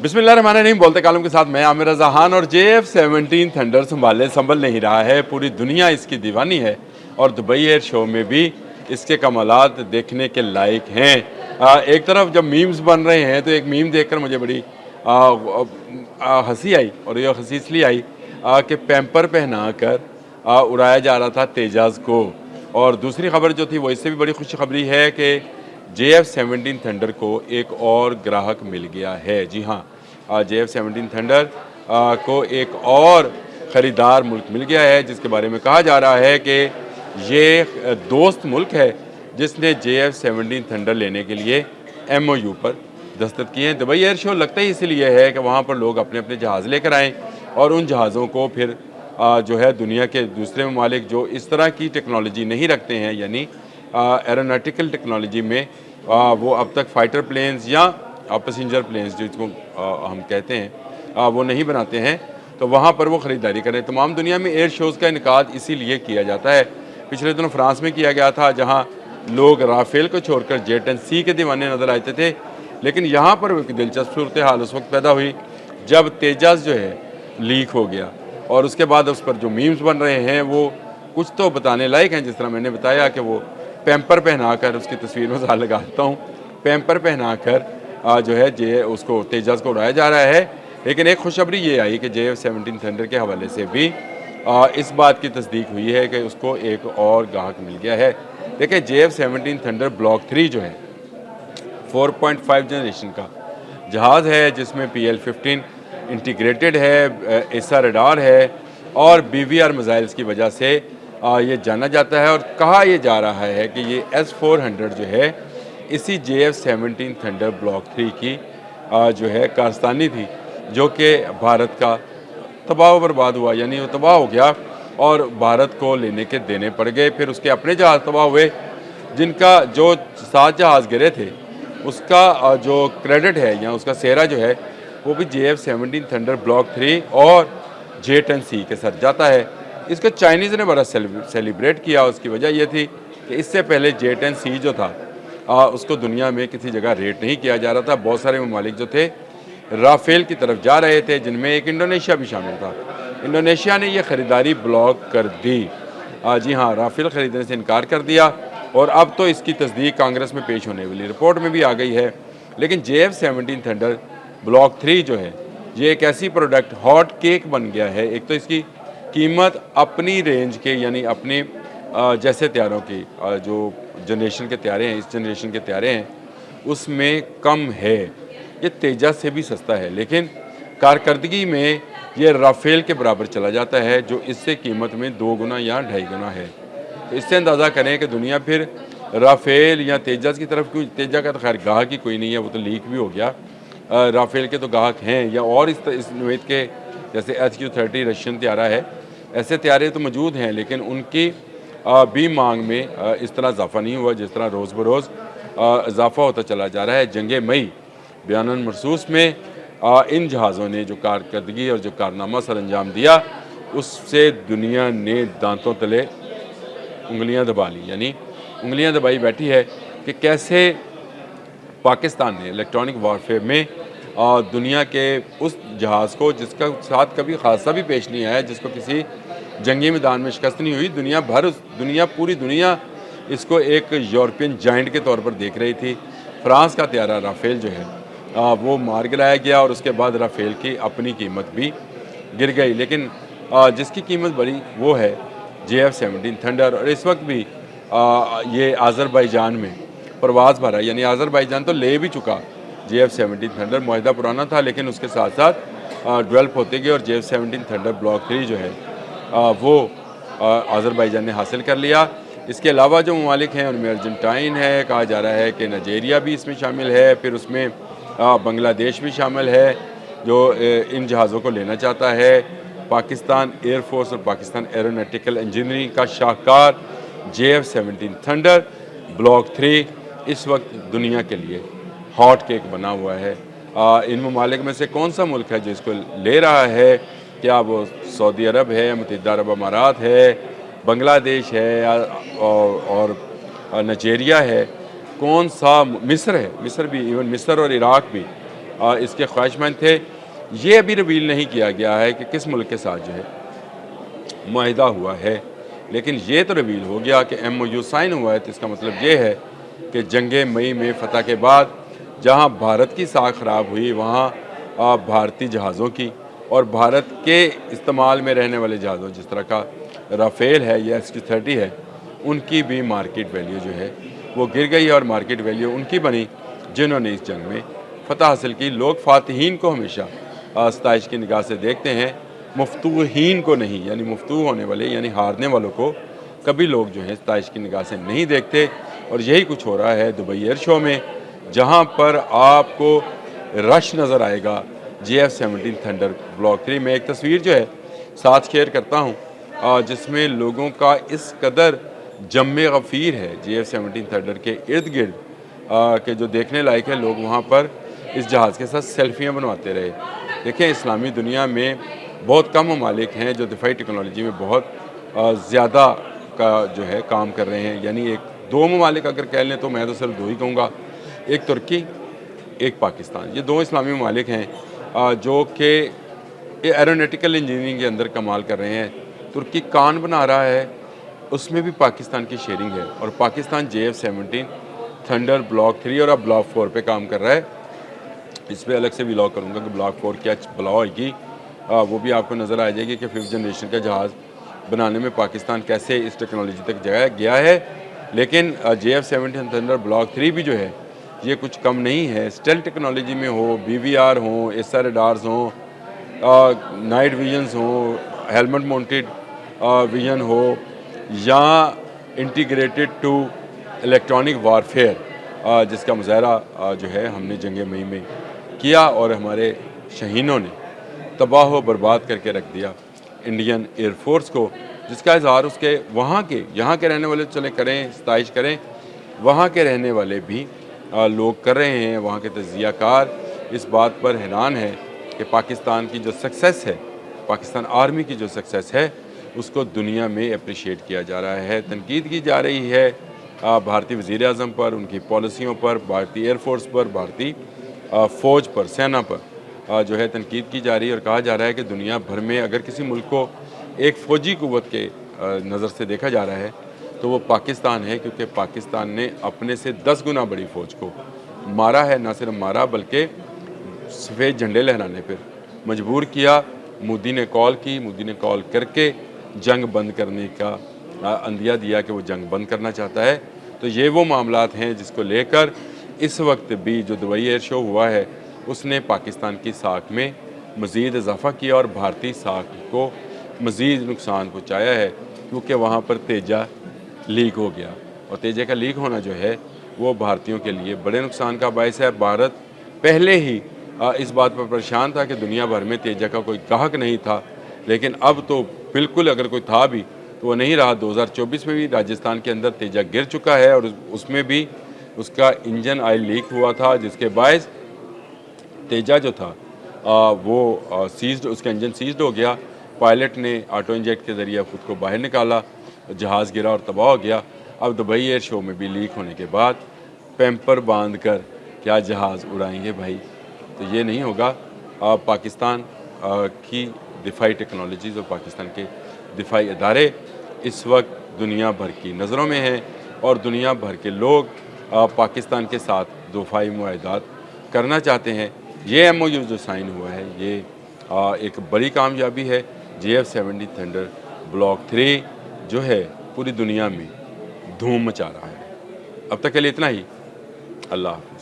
बिस्मिल्लाहिर्रहमानिर्रहीम। बोलते कालम के साथ मैं आमिर रज़ा खान। और JF-17 थंडर संभल नहीं रहा है, पूरी दुनिया इसकी दीवानी है और दुबई एयर शो में भी इसके कमालात देखने के लायक हैं। एक तरफ जब मीम्स बन रहे हैं तो एक मीम देखकर मुझे बड़ी हंसी आई, और ये हंसी इसलिए आई कि पैम्पर पहना कर उड़ाया जा रहा था तेजाज को। और दूसरी खबर जो थी वो इससे भी बड़ी खुशखबरी है कि JF-17 थंडर को एक और ग्राहक मिल गया है। जी हाँ, JF-17 थंडर को एक और ख़रीदार मुल्क मिल गया है, जिसके बारे में कहा जा रहा है कि ये दोस्त मुल्क है जिसने JF-17 थंडर लेने के लिए MOU पर दस्तखत किए हैं। दुबई एयर शो लगता ही इसीलिए है कि वहाँ पर लोग अपने अपने जहाज़ लेकर आएँ और उन जहाज़ों को फिर जो है दुनिया के दूसरे ममालिक जो इस तरह की टेक्नोलॉजी नहीं रखते हैं, यानी एरोनॉटिकल टेक्नोलॉजी में वो अब तक फाइटर प्लेन्स या पैसेंजर प्लेन्स जिसको हम कहते हैं वो नहीं बनाते हैं, तो वहाँ पर वो ख़रीदारी करें। तमाम दुनिया में एयर शोज़ का इनकाद इसीलिए किया जाता है। पिछले दिनों फ्रांस में किया गया था, जहाँ लोग राफेल को छोड़कर जेट-10C के दीवाने नज़र आते थे। लेकिन यहाँ पर एक दिलचस्प सूरत हाल उस वक्त पैदा हुई जब तेजस जो है लीक हो गया, और उसके बाद उस पर जो मीम्स बन रहे हैं वो कुछ तो बताने लायक हैं। जिस तरह मैंने बताया कि वो पैम्पर पहना कर, उसकी तस्वीर में ज़रा लगा देता हूँ, पैम्पर पहना कर जो है उसको तेजस को उड़ाया जा रहा है। लेकिन एक खुशखबरी ये आई कि JF-17 थंडर के हवाले से भी इस बात की तस्दीक हुई है कि उसको एक और ग्राहक मिल गया है। देखिए, JF-17 थंडर ब्लॉक 3 जो है 4.5 जनरेशन का जहाज़ है, जिसमें PL-15 इंटीग्रेटेड है, एसा रडार है और BVR मिसाइल्स की वजह से ये जाना जाता है। और कहा यह जा रहा है कि ये S-400 जो है इसी JF-17 थंडर ब्लॉक 3 की जो है कारस्तानी थी, जो कि भारत का तबाह बर्बाद हुआ, यानी वो तबाह हो गया और भारत को लेने के देने पड़ गए। फिर उसके अपने जहाज़ तबाह हुए, जिनका जो 7 जहाज़ गिरे थे उसका जो क्रेडिट है या उसका सेहरा जो है वो भी JF-17 थंडर ब्लॉक 3 और J-10C के साथ जाता है। इसको चाइनीज़ ने बड़ा सेलिब्रेट किया। उसकी वजह यह थी कि इससे पहले J-10C जो था उसको दुनिया में किसी जगह रेट नहीं किया जा रहा था। बहुत सारे ममालिक जो थे राफेल की तरफ जा रहे थे, जिनमें एक इंडोनेशिया भी शामिल था। इंडोनेशिया ने यह ख़रीदारी ब्लॉक कर दी। जी हाँ, राफेल ख़रीदने से इनकार कर दिया और अब तो इसकी तस्दीक कांग्रेस में पेश होने वाली रिपोर्ट में भी आ गई है। लेकिन JF-17 थंडर ब्लॉक 3 जो है ये एक ऐसी प्रोडक्ट हॉट केक बन गया है। एक तो इसकी कीमत अपनी रेंज के, यानी अपने जैसे त्यारों की जो जनरेशन के त्यारे हैं, इस जनरेशन के त्यारे हैं, उसमें कम है। ये तेजस से भी सस्ता है, लेकिन कारकर्दगी में ये राफेल के बराबर चला जाता है, जो इससे कीमत में 2 गुना या 2.5 गुना है। तो इससे अंदाज़ा करें कि दुनिया फिर राफेल या तेजस की तरफ क्यों। तेजस का तो खैर गाहक ही कोई नहीं है, वो तो लीक भी हो गया। राफेल के तो गाहक हैं, या और इस नोएद के जैसे HQ-30 रशियन त्यारा है, ऐसे त्यारे तो मौजूद हैं, लेकिन उनकी भी मांग में इस तरह इजाफा नहीं हुआ जिस तरह रोज़ बरोज़ इजाफा होता चला जा रहा है। जंग मई बयान मरसूस में इन जहाज़ों ने जो कारकर्दगी और जो कारनामा सर अंजाम दिया, उससे दुनिया ने दांतों तले उंगलियां दबा ली, यानी उंगलियां दबाई बैठी है कि कैसे पाकिस्तान ने इलेक्ट्रॉनिक वारफेयर में दुनिया के उस जहाज़ को, जिसका साथ कभी हादसा भी पेश नहीं आया, जिसको किसी जंगी मैदान में शिकस्त नहीं हुई, पूरी दुनिया इसको एक यूरोपियन जाइंट के तौर पर देख रही थी। फ्रांस का त्यारा राफेल जो है वो मार गिराया गया और उसके बाद राफेल की अपनी कीमत भी गिर गई। लेकिन जिसकी कीमत बढ़ी वो है JF-17 थंडर। और इस वक्त भी ये आज़रबाईजान में परवाज़ भरा, यानी आज़रबाईजान तो ले भी चुका JF-17 थंडर। मुआहदा पुराना था, लेकिन उसके साथ साथ डेवलप होते गए और JF-17 थंडर ब्लॉक 3 जो है वो आज़रबाईजान ने हासिल कर लिया। इसके अलावा जो ममालिक हैं उनमें अर्जेंटाइन है, कहा जा रहा है कि नाइजेरिया भी इसमें शामिल है, फिर उसमें बांग्लादेश भी शामिल है जो इन जहाज़ों को लेना चाहता है। पाकिस्तान एयरफोर्स और पाकिस्तान एरोनॉटिकल इंजीनियरिंग का शाहकार JF-17 थंडर ब्लॉक 3 इस वक्त दुनिया के लिए हॉट केक बना हुआ है। इन ममालिक में से कौन सा मुल्क है जो इसको ले रहा है? क्या वो सऊदी अरब है, मुत्तहिदा अरब अमारात है, बांग्लादेश है और नाइजेरिया है? कौन सा? मिस्र है। मिस्र भी, इवन मिस्र और इराक भी इसके ख्वाहिशमंद थे। ये अभी रिवील नहीं किया गया है कि किस मुल्क के साथ जो है मुआहिदा हुआ है, लेकिन ये तो रिवील हो गया कि MOU साइन हुआ है। तो इसका मतलब ये है कि जंग मई में फ़तह के बाद जहाँ भारत की साख ख़राब हुई, वहाँ भारतीय जहाज़ों की और भारत के इस्तेमाल में रहने वाले जहाज़ों जिस तरह का राफ़ेल है या SQ-30 है, उनकी भी मार्केट वैल्यू जो है वो गिर गई और मार्केट वैल्यू उनकी बनी जिन्होंने इस जंग में फ़तह हासिल की। लोग फ़ातिहीन को हमेशा सताइश की निगाह से देखते हैं, मफ्तूहीन को नहीं, यानी मफ्तू होने वाले यानी हारने वालों को कभी लोग जो है सताइश की निगाह से नहीं देखते। और यही कुछ हो रहा है दुबई एयर शो में, जहाँ पर आपको रश नज़र आएगा JF-17 थंडर ब्लॉक 3 में। एक तस्वीर जो है साथ शेयर करता हूँ, जिसमें लोगों का इस कदर जम्मे गफ़ीर है JF-17 थंडर के इर्द गिर्द के जो देखने लायक है। लोग वहाँ पर इस जहाज़ के साथ सेल्फियाँ बनवाते रहे। देखें, इस्लामी दुनिया में बहुत कम ममालिक हैं जो दिफाई टेक्नोलॉजी में बहुत ज़्यादा का जो है काम कर रहे हैं। यानी एक दो ममालिक अगर कह लें तो मैं तो सिर्फ दो ही कहूँगा, एक तुर्की, एक पाकिस्तान। ये दो इस्लामी ममालिक हैं जो कि एरोनॉटिकल इंजीनियरिंग के अंदर कमाल कर रहे हैं। तुर्की कान बना रहा है, उसमें भी पाकिस्तान की शेयरिंग है और पाकिस्तान JF-17 थंडर ब्लॉक 3 और अब ब्लॉक 4 पे काम कर रहा है। इस पर अलग से व्लॉग करूँगा कि ब्लॉक 4 क्या बला होगी, वो भी आपको नज़र आ जाएगी कि 5th जनरेशन का जहाज़ बनाने में पाकिस्तान कैसे इस टेक्नोलॉजी तक गया है। लेकिन JF-17 थंडर ब्लॉक 3 भी जो है ये कुछ कम नहीं है। स्टेल्थ टेक्नोलॉजी में हो, BVR हो, SR रडार्स हों, नाइट विजन्स हो, हेलमेट माउंटेड विजन हो या इंटीग्रेटेड टू इलेक्ट्रॉनिक वारफेयर, जिसका मुजाहरा जो है हमने जंग मई में किया और हमारे शहीनों ने तबाह व बर्बाद करके रख दिया इंडियन एयरफोर्स को, जिसका इजहार उसके वहाँ के रहने वाले चले करें, सताइश करें, वहाँ के रहने वाले भी लोग कर रहे हैं। वहाँ के तजियाकार इस बात पर हैरान है कि पाकिस्तान की जो सक्सेस है, पाकिस्तान आर्मी की जो सक्सेस है, उसको दुनिया में अप्रिशिएट किया जा रहा है, तनकीद की जा रही है भारतीय वज़ीर आज़म पर, उनकी पॉलिसियों पर, भारतीय एयरफोर्स पर, भारतीय फ़ौज पर, सेना पर जो है तनकीद की जा रही है। और कहा जा रहा है कि दुनिया भर में अगर किसी मुल्क को एक फ़ौजी क़ुव्वत के नज़र से देखा जा रहा है तो वो पाकिस्तान है, क्योंकि पाकिस्तान ने अपने से 10 गुना बड़ी फ़ौज को मारा है। ना सिर्फ मारा बल्कि सफ़ेद झंडे लहराने पर मजबूर किया। मोदी ने कॉल की, मोदी ने कॉल करके जंग बंद करने का अंदिया दिया कि वो जंग बंद करना चाहता है। तो ये वो मामलात हैं जिसको लेकर इस वक्त भी जो दुबई एयर शो हुआ है उसने पाकिस्तान की साख में मज़ीद इजाफ़ा किया और भारतीय साख को मज़ीद नुकसान पहुँचाया है, क्योंकि वहाँ पर तेजा लीक हो गया और तेजे का लीक होना जो है वो भारतीयों के लिए बड़े नुकसान का बायस है। भारत पहले ही इस बात पर परेशान था कि दुनिया भर में तेजा का कोई गाहक नहीं था, लेकिन अब तो बिल्कुल अगर कोई था भी तो वो नहीं रहा। 2024 में भी राजस्थान के अंदर तेजा गिर चुका है और उसमें भी उसका इंजन ऑयल लीक हुआ था, जिसके बायस तेजा जो था वो सीज्ड, उसका इंजन सीज्ड हो गया। पायलट ने ऑटो इंजेक्ट के ज़रिए खुद को बाहर निकाला, जहाज़ गिरा और तबाह हो गया। अब दुबई एयर शो में भी लीक होने के बाद पैम्पर बांध कर क्या जहाज़ उड़ाएंगे भाई? तो ये नहीं होगा। पाकिस्तान की दिफाई टेक्नोलॉजीज़ और पाकिस्तान के दिफाई इदारे इस वक्त दुनिया भर की नज़रों में हैं और दुनिया भर के लोग पाकिस्तान के साथ दिफाई मुआहदात करना चाहते हैं। ये MOU जो साइन हुआ है ये एक बड़ी कामयाबी है। JF-17 थंडर ब्लॉक 3 जो है पूरी दुनिया में धूम मचा रहा है। अब तक के लिए इतना ही। अल्लाह हाफ़िज़।